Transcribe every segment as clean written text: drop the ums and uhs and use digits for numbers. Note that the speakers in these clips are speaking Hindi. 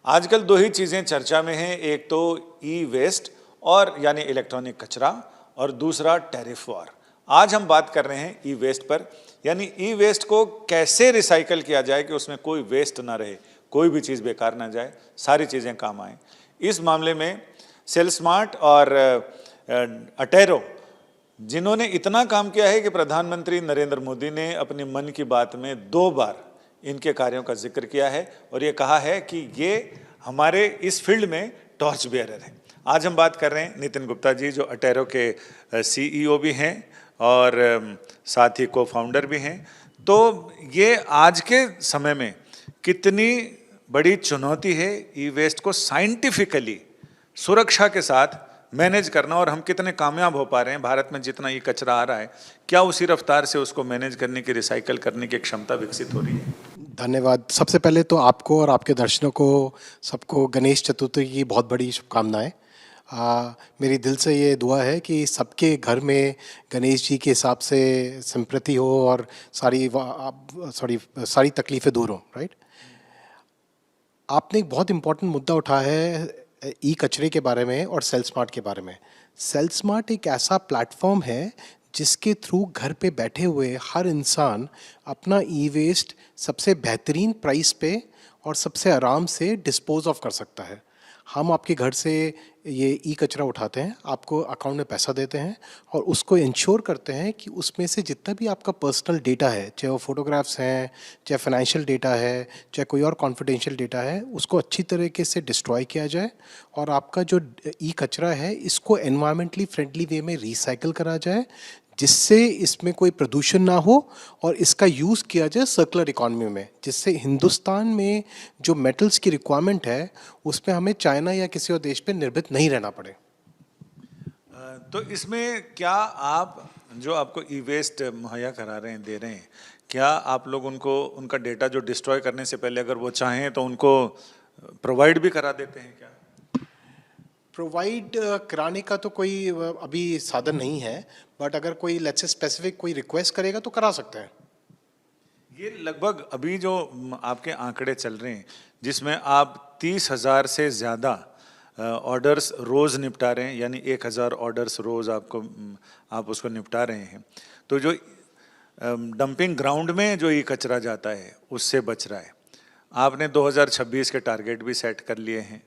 आजकल दो ही चीज़ें चर्चा में हैं, एक तो ई वेस्ट और यानी इलेक्ट्रॉनिक कचरा, और दूसरा टैरिफ वॉर। आज हम बात कर रहे हैं ई वेस्ट पर, यानी ई वेस्ट को कैसे रिसाइकल किया जाए कि उसमें कोई वेस्ट ना रहे, कोई भी चीज़ बेकार ना जाए, सारी चीज़ें काम आएँ। इस मामले में सेल्समार्ट और अटेरो, जिन्होंने इतना काम किया है कि प्रधानमंत्री नरेंद्र मोदी ने अपनी मन की बात में 2 बार इनके कार्यों का जिक्र किया है और ये कहा है कि ये हमारे इस फील्ड में टॉर्च बेयरर हैं। आज हम बात कर रहे हैं नितिन गुप्ता जी, जो अटेरो के सीईओ भी हैं और साथ ही को फाउंडर भी हैं। तो ये आज के समय में कितनी बड़ी चुनौती है ई वेस्ट को साइंटिफिकली सुरक्षा के साथ मैनेज करना, और हम कितने कामयाब हो पा रहे हैं। भारत में जितना ये कचरा आ रहा है, क्या उसी रफ्तार से उसको मैनेज करने की, रिसाइकल करने की क्षमता विकसित हो रही है? धन्यवाद। सबसे पहले तो आपको और आपके दर्शकों को सबको गणेश चतुर्थी की बहुत बड़ी शुभकामनाएं। मेरी दिल से ये दुआ है कि सबके घर में गणेश जी के हिसाब से संप्रति हो और सारी तकलीफ़ें दूर हों। राइट। आपने एक बहुत इम्पोर्टेंट मुद्दा उठाया है ई कचरे के बारे में और सेल्समार्ट के बारे में। सेल्समार्ट एक ऐसा प्लेटफॉर्म है जिसके थ्रू घर पे बैठे हुए हर इंसान अपना ई वेस्ट सबसे बेहतरीन प्राइस पे और सबसे आराम से डिस्पोज ऑफ कर सकता है। हम आपके घर से ये ई कचरा उठाते हैं, आपको अकाउंट में पैसा देते हैं और उसको इंश्योर करते हैं कि उसमें से जितना भी आपका पर्सनल डेटा है, चाहे वो फोटोग्राफ्स हैं, चाहे फाइनेंशियल डेटा है, चाहे कोई और कॉन्फिडेंशियल डेटा है, उसको अच्छी तरीके से डिस्ट्रॉय किया जाए और आपका जो ई कचरा है इसको एनवायरमेंटली फ्रेंडली वे में रिसाइकल करा जाए, जिससे इसमें कोई प्रदूषण ना हो और इसका यूज़ किया जाए सर्कुलर इकॉनमी में, जिससे हिंदुस्तान में जो मेटल्स की रिक्वायरमेंट है उसमें हमें चाइना या किसी और देश पे निर्भर नहीं रहना पड़े। तो इसमें क्या आप जो आपको ई वेस्ट मुहैया करा रहे हैं, दे रहे हैं, क्या आप लोग उनको उनका डेटा जो डिस्ट्रॉय करने से पहले अगर वो चाहें तो उनको प्रोवाइड भी करा देते हैं क्या? प्रोवाइड कराने का तो कोई अभी साधन नहीं है, बट अगर कोई लेट्स से स्पेसिफिक कोई रिक्वेस्ट करेगा तो करा सकते हैं। ये लगभग अभी जो आपके आंकड़े चल रहे हैं, जिसमें आप 30,000 से ज़्यादा ऑर्डर्स रोज़ निपटा रहे हैं, यानी 1,000 ऑर्डर्स रोज़ आप उसको निपटा रहे हैं, तो जो डंपिंग ग्राउंड में जो ये कचरा जाता है उससे बच रहा है। आपने 2026 के टारगेट भी सेट कर लिए हैं।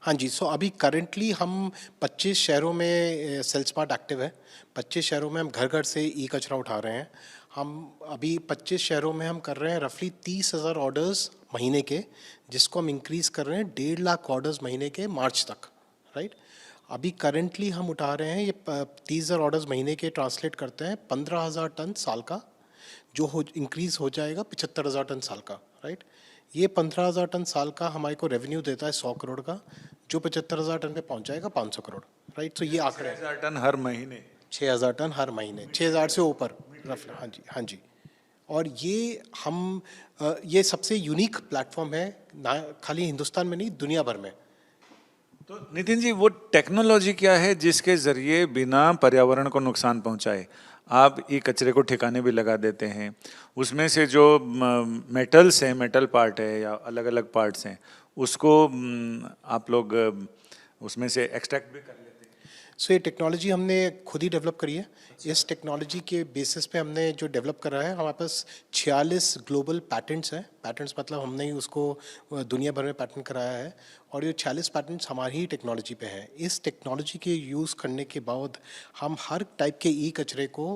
हाँ जी, सो अभी करेंटली हम 25 शहरों में सेल्समार्ट एक्टिव है। 25 शहरों में हम घर घर से ई कचरा उठा रहे हैं। हम अभी 25 शहरों में हम कर रहे हैं रफली 30,000 ऑर्डर्स महीने के, जिसको हम इंक्रीज़ कर रहे हैं 1.5 लाख ऑर्डर्स महीने के मार्च तक। राइट। अभी करेंटली हम उठा रहे हैं ये 30,000 ऑर्डर्स महीने के ट्रांसलेट करते हैं 15,000 टन साल का, जो इंक्रीज़ हो जाएगा 75,000 टन साल का। राइट। ये 15,000 टन साल का हमारे को रेवेन्यू देता है 100 करोड़ का, जो 75,000 टन पे पहुंच जाएगा 500 करोड़। राइट। तो ये आंकड़े 6,000 टन हर महीने, 6,000 टन हर महीने, 6,000 से ऊपर रफली। हाँ जी, हाँ जी। और ये सबसे यूनिक प्लेटफॉर्म है, ना खाली हिंदुस्तान में नहीं, दुनिया भर में। तो नितिन जी, वो टेक्नोलॉजी क्या है जिसके जरिए बिना पर्यावरण को नुकसान पहुंचाए आप ई कचरे को ठिकाने भी लगा देते हैं? उसमें से जो मेटल्स हैं, मेटल पार्ट है या अलग अलग पार्ट्स हैं, उसको आप लोग उसमें से एक्सट्रैक्ट भी कर लेते हैं? सो ये टेक्नोलॉजी हमने खुद ही डेवलप करी है। इस टेक्नोलॉजी के बेसिस पे हमने जो डेवलप करा है, हमारे पास 46 ग्लोबल पैटेंट्स हैं। पैटेंट्स मतलब हमने ही उसको दुनिया भर में पैटेंट कराया है और ये 46 पैटेंट्स हमारी ही टेक्नोलॉजी पे हैं। इस टेक्नोलॉजी के यूज़ करने के बाद हम हर टाइप के ई कचरे को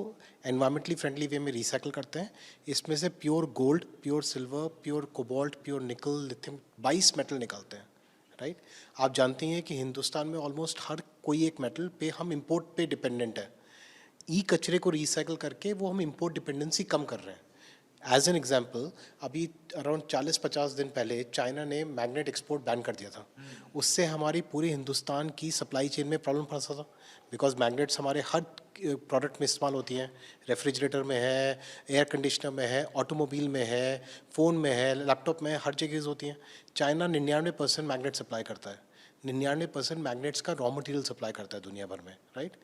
एनवायरमेंटली फ्रेंडली वे में रिसाइकल करते हैं। इसमें से pure gold, pure silver, pure cobalt, pure निकल, लिथियम 22 मेटल निकालते हैं। राइट। आप जानते हैं कि हिंदुस्तान में ऑलमोस्ट हर कोई एक मेटल पे हम इंपोर्ट पे डिपेंडेंट है। ई कचरे को रिसाइकल करके वो हम इंपोर्ट डिपेंडेंसी कम कर रहे हैं। एज एन एग्जांपल, अभी अराउंड 40-50 दिन पहले चाइना ने मैग्नेट एक्सपोर्ट बैन कर दिया था। उससे हमारी पूरी हिंदुस्तान की सप्लाई चेन में प्रॉब्लम फंसा था, बिकॉज मैग्नेट्स हमारे हर प्रोडक्ट में इस्तेमाल होती हैं। रेफ्रिजरेटर में है, एयर कंडीशनर में है, ऑटोमोबाइल में है, फ़ोन में है, लैपटॉप में है, हर जगह यूज़ होती हैं। चाइना 99% मैग्नेट सप्लाई करता है। 99% मैग्नेट्स का रॉ मटेरियल सप्लाई करता है दुनिया भर में। राइट।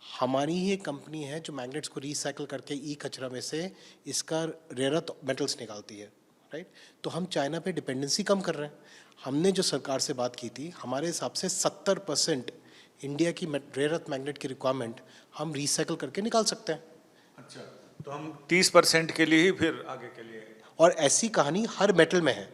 हमारी ही एक कंपनी है जो मैग्नेट्स को रिसाइकल करके ई कचरा में से इसका रेयर अर्थ मेटल्स निकालती है। राइट। तो हम चाइना पे डिपेंडेंसी कम कर रहे हैं। हमने जो सरकार से बात की थी, हमारे हिसाब से 70% इंडिया की रेयर अर्थ मैग्नेट की रिक्वायरमेंट हम रिसाइकल करके निकाल सकते हैं। अच्छा, तो हम 30% के लिए ही फिर आगे के लिए। और ऐसी कहानी हर मेटल में है।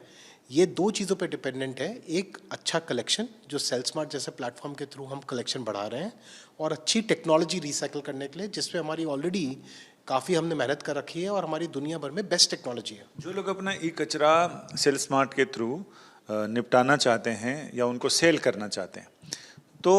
ये दो चीज़ों पे डिपेंडेंट है, एक अच्छा कलेक्शन जो सेल्समार्ट जैसे प्लेटफॉर्म के थ्रू हम कलेक्शन बढ़ा रहे हैं, और अच्छी टेक्नोलॉजी रिसाइकल करने के लिए जिसपे हमारी ऑलरेडी काफ़ी हमने मेहनत कर रखी है और हमारी दुनिया भर में बेस्ट टेक्नोलॉजी है। जो लोग अपना ई कचरा सेल स्मार्ट के थ्रू निपटाना चाहते हैं या उनको सेल करना चाहते हैं, तो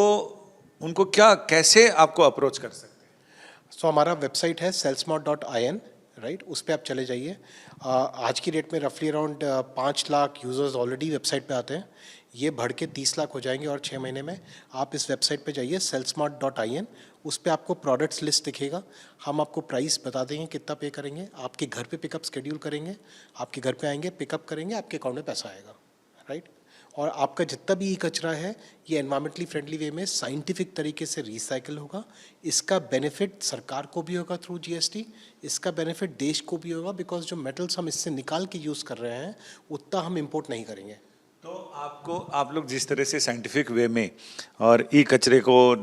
उनको क्या कैसे आपको अप्रोच कर सकते हैं? सो हमारा वेबसाइट है sellsmart.in, राइट, उस पर आप चले जाइए। आज की डेट में रफली around 5 lakh users already website पे आते हैं। ये बढ़ के 30 लाख हो जाएंगे और 6 महीने में। आप इस वेबसाइट पे जाइए sellsmart.in, उस पर आपको प्रोडक्ट्स लिस्ट दिखेगा। हम आपको प्राइस बता देंगे कितना पे करेंगे, आपके घर पे पिकअप शेड्यूल करेंगे, आपके घर पे आएंगे, पिकअप करेंगे, आपके अकाउंट में पैसा आएगा, राइट। और आपका जितना भी ई कचरा है ये एनवायरमेंटली फ्रेंडली वे में साइंटिफिक तरीके से रिसाइकल होगा। इसका बेनिफिट सरकार को भी होगा थ्रू जीएसटी, इसका बेनिफिट देश को भी होगा, बिकॉज जो मेटल्स हम इससे निकाल के यूज़ कर रहे हैं उतना हम इंपोर्ट नहीं करेंगे। तो आप लोग जिस तरह से साइंटिफिक वे में और ई कचरे को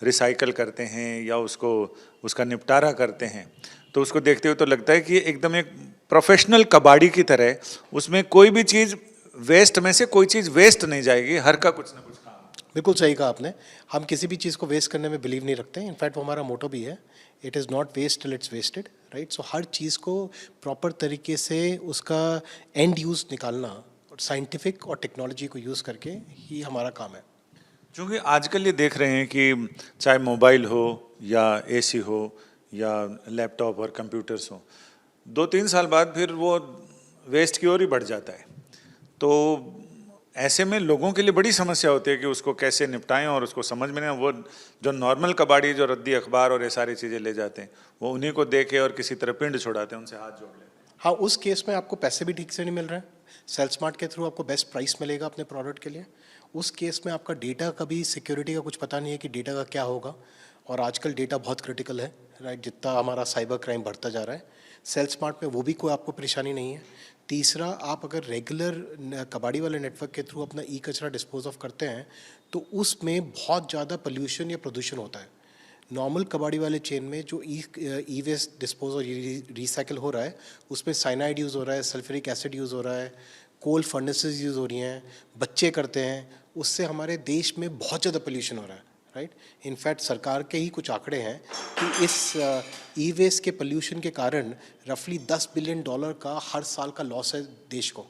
रिसाइकल करते हैं या उसका निपटारा करते हैं, तो उसको देखते हुए तो लगता है कि एकदम एक प्रोफेशनल कबाड़ी की तरह उसमें कोई भी चीज़ वेस्ट में से कोई चीज़ वेस्ट नहीं जाएगी, हर का कुछ ना कुछ काम। बिल्कुल सही कहा आपने। हम किसी भी चीज़ को वेस्ट करने में बिलीव नहीं रखते, इनफैक्ट वो हमारा मोटो भी है, it is not waste till it's wasted, right. So हर चीज़ को प्रॉपर तरीके से उसका एंड यूज़ निकालना और साइंटिफिक और टेक्नोलॉजी को यूज़ करके ही हमारा काम है। क्योंकि आजकल ये देख रहे हैं कि चाहे मोबाइल हो या एसी हो या लैपटॉप और कंप्यूटर्स हो, 2-3 साल बाद फिर वो वेस्ट की ओर ही बढ़ जाता है। तो ऐसे में लोगों के लिए बड़ी समस्या होती है कि उसको कैसे निपटाएं, और उसको समझ में नहीं, वो जो नॉर्मल कबाड़ी जो रद्दी अखबार और ये सारी चीज़ें ले जाते हैं, वो उन्हीं को दे के और किसी तरह पिंड छोड़ाते हैं, उनसे हाथ जोड़ लेते हैं। हाँ, उस केस में आपको पैसे भी ठीक से नहीं मिल रहे हैं। सेल्समार्ट के थ्रू आपको बेस्ट प्राइस मिलेगा अपने प्रोडक्ट के लिए। उस केस में आपका डेटा का भी सिक्योरिटी का कुछ पता नहीं है कि डेटा का क्या होगा, और आजकल डेटा बहुत क्रिटिकल है, राइट, जितना हमारा साइबर क्राइम बढ़ता जा रहा है। सेल्समार्ट में वो भी कोई आपको परेशानी नहीं है। तीसरा, आप अगर रेगुलर कबाड़ी वाले नेटवर्क के थ्रू अपना ई कचरा डिस्पोज ऑफ करते हैं तो उसमें बहुत ज़्यादा पोल्यूशन या प्रदूषण होता है। नॉर्मल कबाड़ी वाले चेन में जो ई वेस्ट डिस्पोज और रिसाइकल हो रहा है उसमें साइनाइड यूज़ हो रहा है, सल्फ्यूरिक एसिड यूज़ हो रहा है, कोल फर्नेसेस यूज़ हो रही हैं, बच्चे करते हैं, उससे हमारे देश में बहुत ज़्यादा पोल्यूशन हो रहा है, राइट। इनफैक्ट सरकार के ही कुछ आंकड़े हैं कि इस ई वेस्ट के पोल्यूशन के कारण रफली $10 बिलियन का हर साल का लॉस है देश को,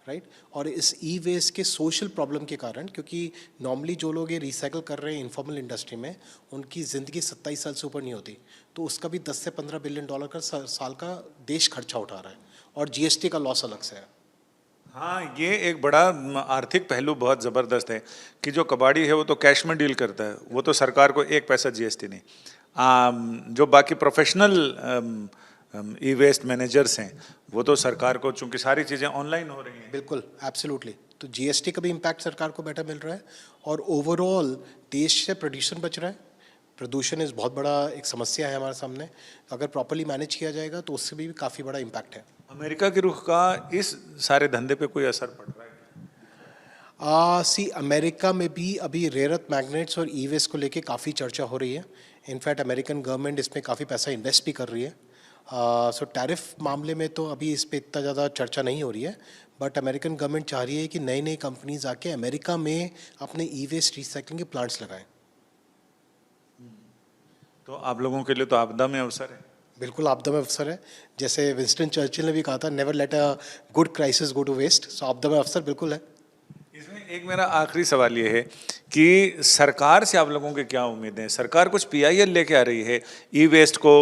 राइट। और इस ई वेस्ट के सोशल प्रॉब्लम के कारण, क्योंकि नॉर्मली जो लोग ये रिसाइकल कर रहे हैं इनफॉर्मल इंडस्ट्री में, उनकी ज़िंदगी 27 साल से ऊपर नहीं होती, तो उसका भी 10 से 15 बिलियन डॉलर का साल का देश खर्चा उठा रहा है, और जीएसटी का लॉस अलग से है। हाँ, ये एक बड़ा आर्थिक पहलू बहुत ज़बरदस्त है कि जो कबाड़ी है वो तो कैश में डील करता है, वो तो सरकार को एक पैसा जीएसटी नहीं। जो बाकी प्रोफेशनल ई वेस्ट मैनेजर्स हैं वो तो सरकार को, चूंकि सारी चीज़ें ऑनलाइन हो रही हैं। बिल्कुल, एब्सोल्युटली। तो जीएसटी का भी इम्पैक्ट सरकार को बेटर मिल रहा है, और ओवरऑल देश से प्रदूषण बच रहा है। प्रदूषण इस बहुत बड़ा एक समस्या है हमारे सामने, अगर प्रॉपर्ली मैनेज किया जाएगा तो उससे भी काफ़ी बड़ा इम्पैक्ट है। अमेरिका के रुख का इस सारे धंधे पे कोई असर पड़ रहा है? अमेरिका में भी अभी रेयर अर्थ मैग्नेट्स और ई वेस्ट को लेके काफ़ी चर्चा हो रही है। इनफैक्ट अमेरिकन गवर्नमेंट इसमें काफ़ी पैसा इन्वेस्ट भी कर रही है। सो टैरिफ मामले में तो अभी इस पे इतना ज़्यादा चर्चा नहीं हो रही है, बट अमेरिकन गवर्नमेंट चाह रही है कि नई नई कंपनीज आके अमेरिका में अपने ई वेस्ट रिसाइकलिंग के प्लांट्स लगाएं। तो आप लोगों के लिए तो आपदा में अवसर है। बिल्कुल आपदा में अवसर है, जैसे विंस्टन चर्चिल ने भी कहा था, never let a good crisis go to waste. So आपदा में अवसर बिल्कुल है। इसमें एक मेरा आखिरी सवाल ये है कि सरकार से आप लोगों की क्या उम्मीदें हैं? सरकार कुछ पीआईएल लेके आ रही है ई वेस्ट को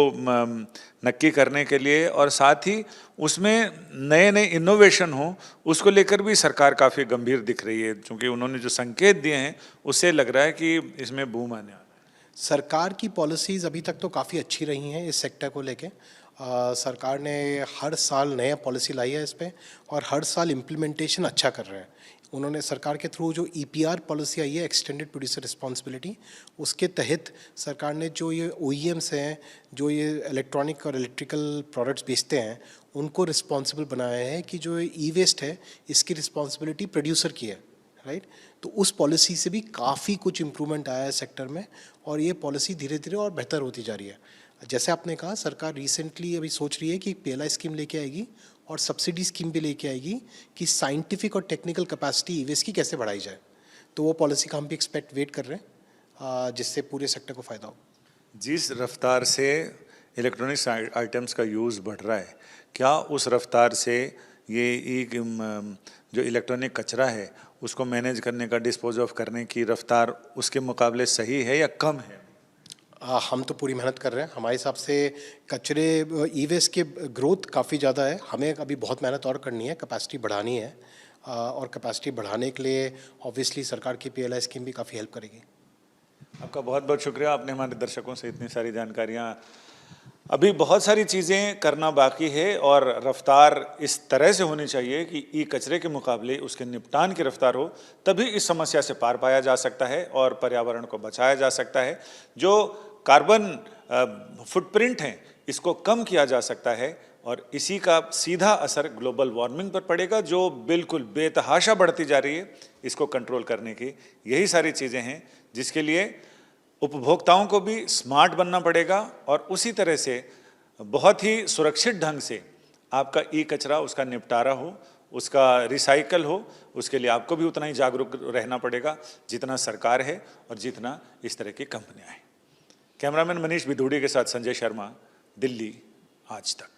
नक्की करने के लिए, और साथ ही उसमें नए नए इनोवेशन हो, उसको लेकर भी सरकार काफ़ी गंभीर दिख रही है, क्योंकि उन्होंने जो संकेत दिए हैं उससे लग रहा है कि इसमें बूम आने वाला है। सरकार की पॉलिसीज़ अभी तक तो काफ़ी अच्छी रही हैं इस सेक्टर को लेके। सरकार ने हर साल नया पॉलिसी लाई है इस पे और हर साल इम्प्लीमेंटेशन अच्छा कर रहे हैं। उन्होंने सरकार के थ्रू जो EPR पॉलिसी आई है, एक्सटेंडेड प्रोड्यूसर रिस्पॉन्सिबिलिटी, उसके तहत सरकार ने जो ये OEMs हैं, जो ये इलेक्ट्रॉनिक और इलेक्ट्रिकल प्रोडक्ट्स बेचते हैं, उनको रिस्पॉन्सिबल बनाया है कि जो ई वेस्ट है इसकी रिस्पॉन्सिबिलिटी प्रोड्यूसर की है, राइट। तो उस पॉलिसी से भी काफ़ी कुछ इम्प्रूवमेंट आया है सेक्टर में और ये पॉलिसी धीरे धीरे और बेहतर होती जा रही है। जैसे आपने कहा, सरकार रिसेंटली अभी सोच रही है कि एक PLI स्कीम लेके आएगी और सब्सिडी स्कीम भी लेके आएगी कि साइंटिफिक और टेक्निकल कैपेसिटी ई-वेस्ट की कैसे बढ़ाई जाए। तो वो पॉलिसी का हम भी वेट कर रहे हैं, जिससे पूरे सेक्टर को फ़ायदा हो। जिस रफ्तार से इलेक्ट्रॉनिक्स आइटम्स का यूज़ बढ़ रहा है, क्या उस रफ्तार से ये जो इलेक्ट्रॉनिक कचरा है उसको मैनेज करने का, डिस्पोज ऑफ करने की रफ्तार उसके मुकाबले सही है या कम है? हम तो पूरी मेहनत कर रहे हैं। हमारे हिसाब से कचरे ई-वेस्ट के ग्रोथ काफ़ी ज़्यादा है, हमें अभी बहुत मेहनत और करनी है, कैपेसिटी बढ़ानी है। और कैपेसिटी बढ़ाने के लिए ऑब्वियसली सरकार की PLI स्कीम भी काफ़ी हेल्प करेगी। आपका बहुत बहुत शुक्रिया, आपने हमारे दर्शकों से इतनी सारी जानकारियाँ। अभी बहुत सारी चीज़ें करना बाकी है और रफ्तार इस तरह से होनी चाहिए कि ई कचरे के मुकाबले उसके निपटान की रफ्तार हो, तभी इस समस्या से पार पाया जा सकता है और पर्यावरण को बचाया जा सकता है। जो कार्बन फुटप्रिंट है इसको कम किया जा सकता है और इसी का सीधा असर ग्लोबल वार्मिंग पर पड़ेगा, जो बिल्कुल बेतहाशा बढ़ती जा रही है। इसको कंट्रोल करने की यही सारी चीज़ें हैं जिसके लिए उपभोक्ताओं को भी स्मार्ट बनना पड़ेगा और उसी तरह से बहुत ही सुरक्षित ढंग से आपका ई कचरा, उसका निपटारा हो, उसका रिसाइकल हो, उसके लिए आपको भी उतना ही जागरूक रहना पड़ेगा जितना सरकार है और जितना इस तरह की कंपनियां हैं। कैमरामैन मनीष बिधूड़ी के साथ संजय शर्मा, दिल्ली आज तक।